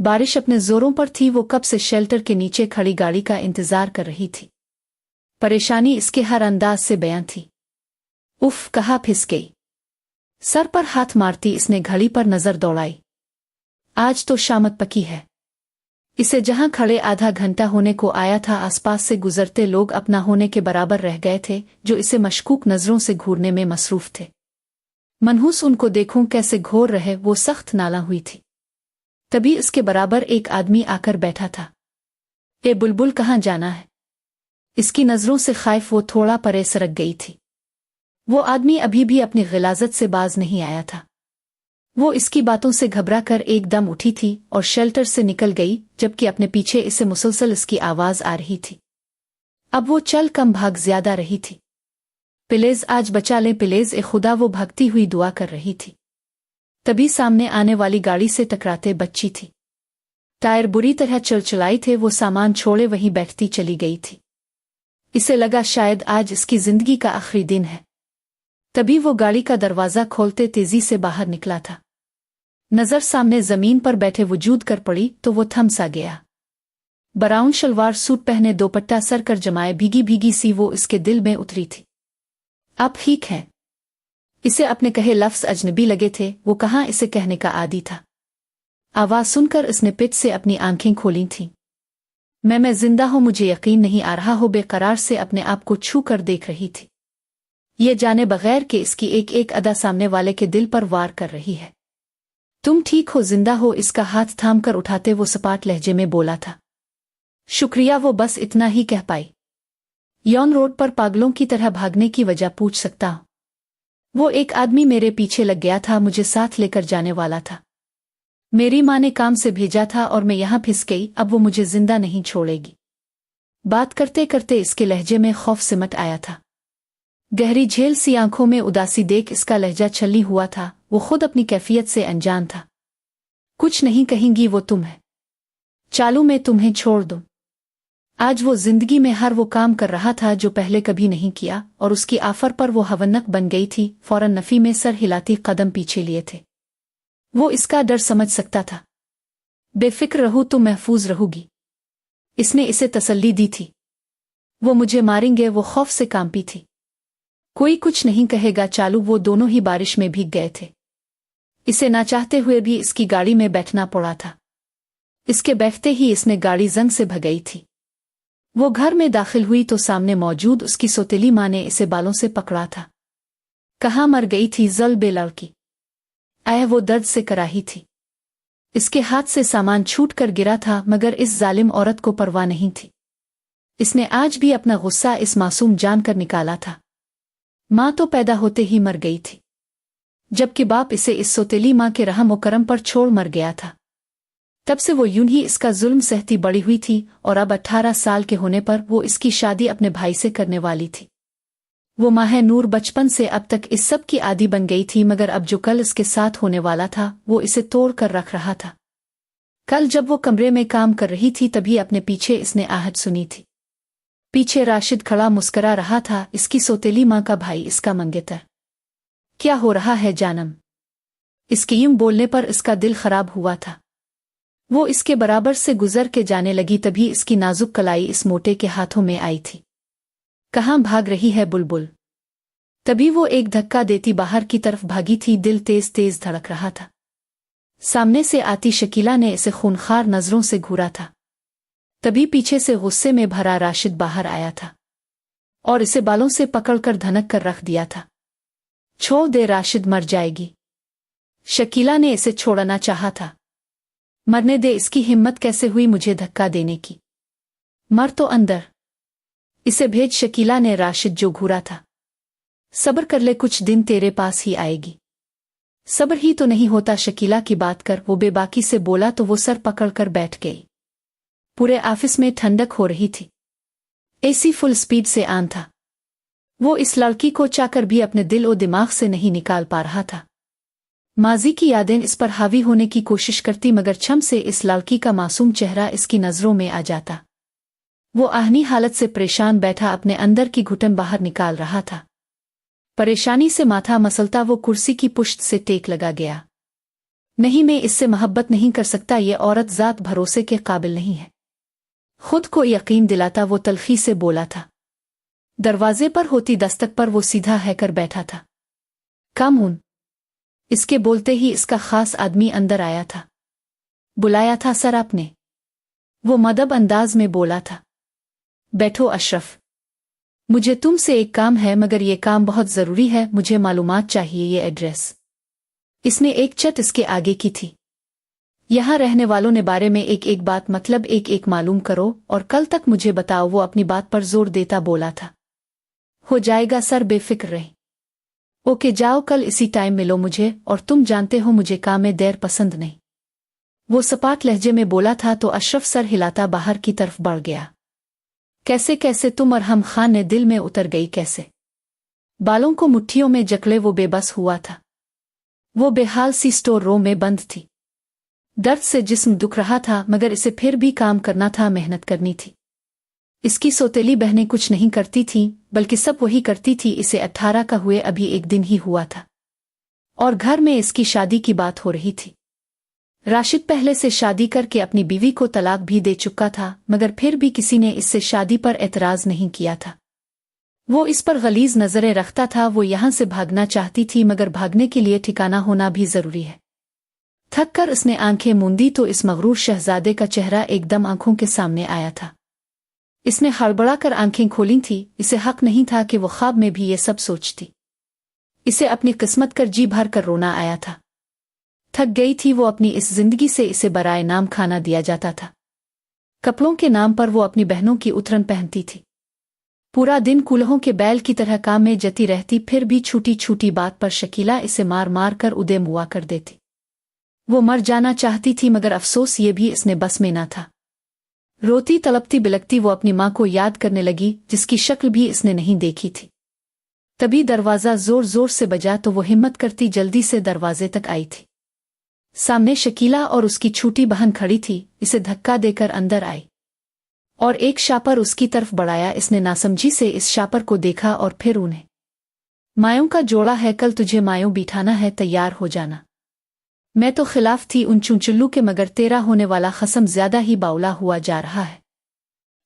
बारिश अपने जोरों पर थी। वो कब से शेल्टर के नीचे खड़ी गाड़ी का इंतजार कर रही थी। परेशानी इसके हर अंदाज से बयां थी। उफ, कहाँ फिस गई। सर पर हाथ मारती इसने घड़ी पर नजर दौड़ाई। आज तो शामत पकी है। इसे जहां खड़े आधा घंटा होने को आया था, आसपास से गुजरते लोग अपना होने के बराबर रह गए थे, जो इसे मशकूक नजरों से घूरने में मसरूफ थे। मनहूस उनको देखूं कैसे घोर रहे, वो सख्त नाला हुई थी। तभी उसके बराबर एक आदमी आकर बैठा था। ए बुलबुल, कहाँ जाना है? इसकी नजरों से खाइफ वो थोड़ा परे सरक गई थी। वो आदमी अभी भी अपनी गिलाजत से बाज नहीं आया था। वो इसकी बातों से घबरा कर एकदम उठी थी और शेल्टर से निकल गई, जबकि अपने पीछे इसे मुसलसल इसकी आवाज आ रही थी। अब वो चल कम भाग ज्यादा रही थी। प्लीज आज बचा ले प्लीज, ए खुदा, वो भागती हुई दुआ कर रही थी। तभी सामने आने वाली गाड़ी से टकराते बच्ची थी। टायर बुरी तरह चलचलाए थे। वो सामान छोड़े वहीं बैठती चली गई थी। इसे लगा शायद आज इसकी जिंदगी का आखिरी दिन है। तभी वो गाड़ी का दरवाजा खोलते तेजी से बाहर निकला था। नजर सामने जमीन पर बैठे वजूद कर पड़ी तो वो थम सा गया। ब्राउन शलवार सूट पहने, दोपट्टा सर कर जमाए, भीगी भीगी सी वो इसके दिल में उतरी थी। आप ठीक हैं? इसे अपने कहे लफ्ज अजनबी लगे थे। वो कहाँ इसे कहने का आदी था। आवाज सुनकर इसने पिट से अपनी आंखें खोली थीं। मैं जिंदा हूं, मुझे यकीन नहीं आ रहा हो। बेकरार से अपने आप को छू कर देख रही थी, ये जाने बगैर कि इसकी एक एक अदा सामने वाले के दिल पर वार कर रही है। तुम ठीक हो, जिंदा हो? इसका हाथ थाम कर उठाते वो सपाट लहजे में बोला था। शुक्रिया, वो बस इतना ही कह पाई। यौन रोड पर पागलों की तरह भागने की वजह पूछ सकता हूं? वो एक आदमी मेरे पीछे लग गया था, मुझे साथ लेकर जाने वाला था। मेरी माँ ने काम से भेजा था और मैं यहां फिस गई। अब वो मुझे जिंदा नहीं छोड़ेगी। बात करते करते इसके लहजे में खौफ सिमट आया था। गहरी झेल सी आंखों में उदासी देख इसका लहजा छलनी हुआ था। वो खुद अपनी कैफियत से अनजान था। कुछ नहीं कहेंगी वो तुम है? चालू मैं तुम्हें छोड़ दूं? आज वो जिंदगी में हर वो काम कर रहा था जो पहले कभी नहीं किया, और उसकी आफर पर वो हवन्नक बन गई थी। फौरन नफी में सर हिलाती कदम पीछे लिए थे। वो इसका डर समझ सकता था। बेफिक्र रहूं, तुम महफूज रहोगी, इसने इसे तसल्ली दी थी। वो मुझे मारेंगे, वो खौफ से कांपी थी। कोई कुछ नहीं कहेगा चालू। वो दोनों ही बारिश में भीग गए थे। इसे ना चाहते हुए भी इसकी गाड़ी में बैठना पड़ा था। इसके बैठते ही इसने गाड़ी जंग से भगाई थी। वो घर में दाखिल हुई तो सामने मौजूद उसकी सौतेली माँ ने इसे बालों से पकड़ा था। कहाँ मर गई थी जल बे लड़की? वो दर्द से कराही थी। इसके हाथ से सामान छूट कर गिरा था, मगर इस जालिम औरत को परवाह नहीं थी। इसने आज भी अपना गुस्सा इस मासूम जान कर निकाला था। माँ तो पैदा होते ही मर गई थी, जबकि बाप इसे इस सौतेली माँ के रहम व करम पर छोड़ मर गया था। तब से वो यूं ही इसका जुल्म सहती बड़ी हुई थी, और अब 18 साल के होने पर वो इसकी शादी अपने भाई से करने वाली थी। वो माह नूर बचपन से अब तक इस सब की आदी बन गई थी, मगर अब जो कल इसके साथ होने वाला था वो इसे तोड़ कर रख रहा था। कल जब वो कमरे में काम कर रही थी तभी अपने पीछे इसने आहट सुनी थी। पीछे राशिद खड़ा मुस्करा रहा था, इसकी सौतेली माँ का भाई, इसका मंगेतर। क्या हो रहा है जानम? इसके यूं बोलने पर इसका दिल खराब हुआ था। वो इसके बराबर से गुजर के जाने लगी, तभी इसकी नाजुक कलाई इस मोटे के हाथों में आई थी। कहाँ भाग रही है बुलबुल? तभी वो एक धक्का देती बाहर की तरफ भागी थी। दिल तेज तेज धड़क रहा था। सामने से आती शकीला ने इसे खूनखार नजरों से घूरा था। तभी पीछे से गुस्से में भरा राशिद बाहर आया था और इसे बालों से पकड़कर धनक कर रख दिया था। छोड़ दे राशिद, मर जाएगी। शकीला ने इसे छोड़ना चाहा था। मरने दे, इसकी हिम्मत कैसे हुई मुझे धक्का देने की? मर तो अंदर, इसे भेज। शकीला ने राशिद जो घूरा था। सब्र कर ले, कुछ दिन तेरे पास ही आएगी। सब्र ही तो नहीं होता, शकीला की बात कर, वो बेबाकी से बोला तो वो सर पकड़कर बैठ गई। पूरे ऑफिस में ठंडक हो रही थी। एसी फुल स्पीड से ऑन था। वो इस लड़की को चाहकर भी अपने दिल और दिमाग से नहीं निकाल पा रहा था। माजी की यादें इस पर हावी होने की कोशिश करती, मगर छम से इस लड़की का मासूम चेहरा इसकी नजरों में आ जाता। वो आहनी हालत से परेशान बैठा अपने अंदर की घुटन बाहर निकाल रहा था। परेशानी से माथा मसलता वो कुर्सी की पुश्त से टेक लगा गया। नहीं, मैं इससे मोहब्बत नहीं कर सकता, ये औरत ज़ात भरोसे के काबिल नहीं है। खुद को यकीन दिलाता वो तल्खी से बोला था। दरवाजे पर होती दस्तक पर वो सीधा है कर बैठा था। कामून। इसके बोलते ही इसका खास आदमी अंदर आया था। बुलाया था सर आपने? वो मदब अंदाज में बोला था। बैठो अशरफ, मुझे तुमसे एक काम है, मगर ये काम बहुत ज़रूरी है, मुझे मालूमात चाहिए, ये एड्रेस। इसने एक चट इसके आगे की थी। यहाँ रहने वालों ने बारे में एक एक बात, मतलब एक एक मालूम करो और कल तक मुझे बताओ। वो अपनी बात पर जोर देता बोला था। हो जाएगा सर, बेफिक्र रहे। ओके जाओ, कल इसी टाइम मिलो मुझे, और तुम जानते हो मुझे काम में देर पसंद नहीं। वो सपाट लहजे में बोला था तो अशरफ सर हिलाता बाहर की तरफ बढ़ गया। कैसे कैसे तुम? अरहम खान ने दिल में उतर गई कैसे। बालों को मुट्ठियों में जकड़े वो बेबस हुआ था। वो बेहाल सी स्टोर रूम में बंद थी। दर्द से जिस्म दुख रहा था, मगर इसे फिर भी काम करना था, मेहनत करनी थी। इसकी सौतेली बहनें कुछ नहीं करती थीं, बल्कि सब वही करती थी। इसे 18 का हुए अभी एक दिन ही हुआ था और घर में इसकी शादी की बात हो रही थी। राशिद पहले से शादी करके अपनी बीवी को तलाक भी दे चुका था, मगर फिर भी किसी ने इससे शादी पर एतराज़ नहीं किया था। वो इस पर गलीज नज़रें रखता था। वो यहाँ से भागना चाहती थी, मगर भागने के लिए ठिकाना होना भी ज़रूरी है। थक कर उसने आंखें मूंदी तो इस मगरूर शहजादे का चेहरा एकदम आंखों के सामने आया था। इसने हड़बड़ा कर आंखें खोली थी। इसे हक नहीं था कि वो ख्वाब में भी ये सब सोचती। इसे अपनी किस्मत कर जी भर कर रोना आया था। थक गई थी वो अपनी इस जिंदगी से। इसे बराए नाम खाना दिया जाता था। कपड़ों के नाम पर वो अपनी बहनों की उतरन पहनती थी। पूरा दिन कूल्हों के बैल की तरह काम में जती रहती, फिर भी छोटी छोटी बात पर शकीला इसे मार मार कर उदे मुआ कर देती। वो मर जाना चाहती थी, मगर अफसोस ये भी इसने बस में न था। रोती तड़पती बिलकती वो अपनी माँ को याद करने लगी, जिसकी शक्ल भी इसने नहीं देखी थी। तभी दरवाज़ा जोर जोर से बजा तो वो हिम्मत करती जल्दी से दरवाजे तक आई थी। सामने शकीला और उसकी छोटी बहन खड़ी थी। इसे धक्का देकर अंदर आई और एक शापर उसकी तरफ बढ़ाया। इसने नासमझी से इस शापर को देखा और फिर उन्हें। मायों का जोड़ा है, कल तुझे मायों बिठाना है, तैयार हो जाना। मैं तो खिलाफ थी उन चुंचुल्लू के, मगर तेरा होने वाला खसम ज्यादा ही बाउला हुआ जा रहा है।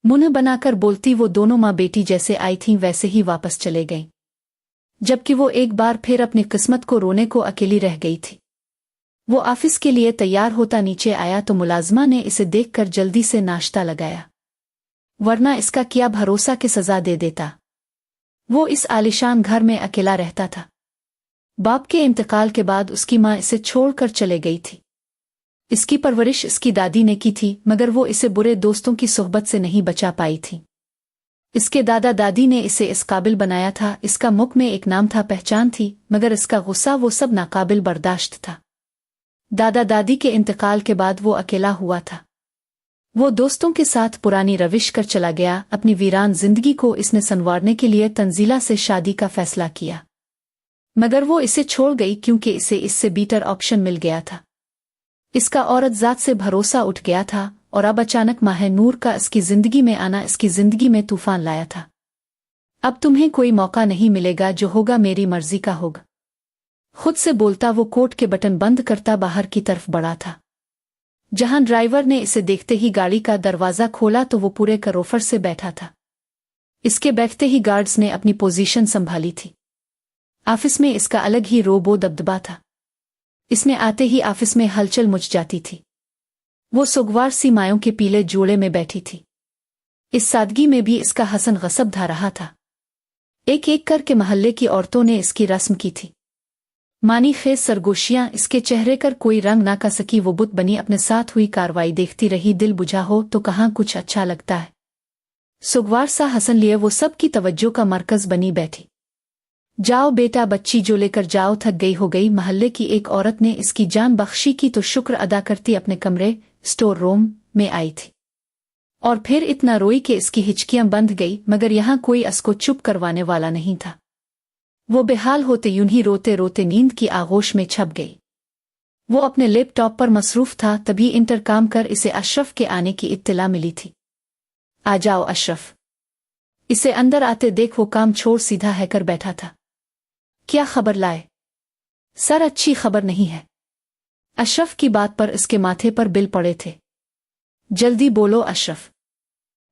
मुंह बनाकर बोलती वो दोनों माँ बेटी जैसे आई थीं वैसे ही वापस चले गईं, जबकि वो एक बार फिर अपनी किस्मत को रोने को अकेली रह गई थी। वो ऑफिस के लिए तैयार होता नीचे आया तो मुलाजमा ने इसे देखकर जल्दी से नाश्ता लगाया, वरना इसका क्या भरोसा कि सजा दे देता। वो इस आलिशान घर में अकेला रहता था। बाप के इंतकाल के बाद उसकी माँ इसे छोड़कर चले गई थी। इसकी परवरिश इसकी दादी ने की थी, मगर वो इसे बुरे दोस्तों की सोहबत से नहीं बचा पाई थी। इसके दादा दादी ने इसे इस काबिल बनाया था। इसका मुख में एक नाम था, पहचान थी, मगर इसका गुस्सा वो सब नाकाबिल बर्दाश्त था। दादा दादी के इंतकाल के बाद वो अकेला हुआ था। वो दोस्तों के साथ पुरानी रविश कर चला गया। अपनी वीरान जिंदगी को इसने संवारने के लिए तंजीला से शादी का फैसला किया, मगर वो इसे छोड़ गई क्योंकि इसे इससे बीटर ऑप्शन मिल गया था। इसका औरत जात से भरोसा उठ गया था और अब अचानक माह नूर का इसकी जिंदगी में आना इसकी जिंदगी में तूफान लाया था। अब तुम्हें कोई मौका नहीं मिलेगा, जो होगा मेरी मर्जी का होगा। खुद से बोलता वो कोट के बटन बंद करता बाहर की तरफ बढ़ा था। जहां ड्राइवर ने इसे देखते ही गाड़ी का दरवाजा खोला तो वो पूरे करोफर से बैठा था। इसके बैठते ही गार्ड्स ने अपनी पोजीशन संभाली थी। ऑफिस में इसका अलग ही रोबो दबदबा था। इसने आते ही ऑफिस में हलचल मच जाती थी। वो सुगवार सी मायों के पीले जोड़े में बैठी थी। इस सादगी में भी इसका हसन गसब धा रहा था। एक एक करके महल्ले की औरतों ने इसकी रस्म की थी। मानी खेज सरगोशियां इसके चेहरे कर कोई रंग ना का सकी। वो बुत बनी अपने साथ हुई कार्रवाई देखती रही। दिल बुझा हो तो कहाँ कुछ अच्छा लगता है। सुगवार सा हसन लिए वो सब की तवज्जो का मरकज बनी बैठी। जाओ बेटा, बच्ची जो लेकर जाओ, थक गई हो गई। महल्ले की एक औरत ने इसकी जान बख्शी की तो शुक्र अदा करती अपने कमरे स्टोर रूम में आई थी और फिर इतना रोई कि इसकी हिचकियां बंध गई, मगर यहाँ कोई इसको चुप करवाने वाला नहीं था। वो बेहाल होते यूं ही रोते रोते नींद की आगोश में छप गई। वो अपने लैपटॉप पर मसरूफ था, तभी इंटरकॉम कर इसे अशरफ के आने की इत्तला मिली थी। आ जाओ अशरफ। इसे अंदर आते देख वो काम छोड़ सीधा है कर बैठा था। क्या खबर लाए? सर अच्छी खबर नहीं है। अशरफ की बात पर इसके माथे पर बिल पड़े थे। जल्दी बोलो अशरफ।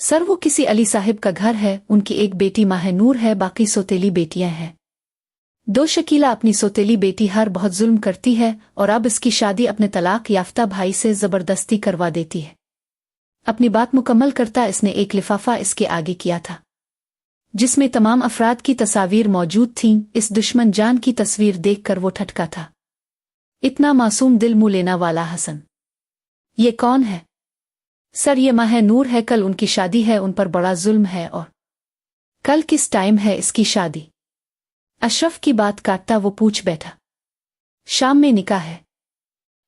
सर वो किसी अली साहिब का घर है, उनकी एक बेटी माहनूर है, बाकी सौतेली बेटियां हैं। दो शकीला अपनी सौतेली बेटी हर बहुत जुल्म करती है और अब इसकी शादी अपने तलाक याफ्ता भाई से जबरदस्ती करवा देती है। अपनी बात मुकम्मल करता इसने एक लिफाफा इसके आगे किया था जिसमें तमाम अफराद की तस्वीर मौजूद थीं। इस दुश्मन जान की तस्वीर देखकर वो ठटका था। इतना मासूम दिल मुँह लेना वाला हसन, ये कौन है? सर ये माहनूर है, कल उनकी शादी है, उन पर बड़ा जुल्म है। और कल किस टाइम है इसकी शादी? अशरफ की बात काटता वो पूछ बैठा। शाम में निकाह है,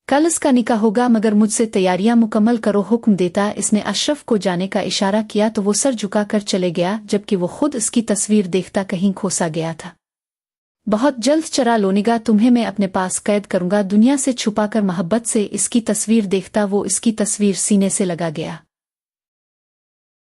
कल इसका निकाह होगा, मगर मुझसे तैयारियां मुकम्मल करो, हुक्म देता इसने अशरफ को जाने का इशारा किया तो वो सर झुकाकर चले गया, जबकि वो खुद इसकी तस्वीर देखता कहीं खोसा गया था। बहुत जल्द चरा लोनिगा, तुम्हें मैं अपने पास कैद करूंगा, दुनिया से छुपाकर मोहब्बत से इसकी तस्वीर देखता वो इसकी तस्वीर सीने से लगा गया।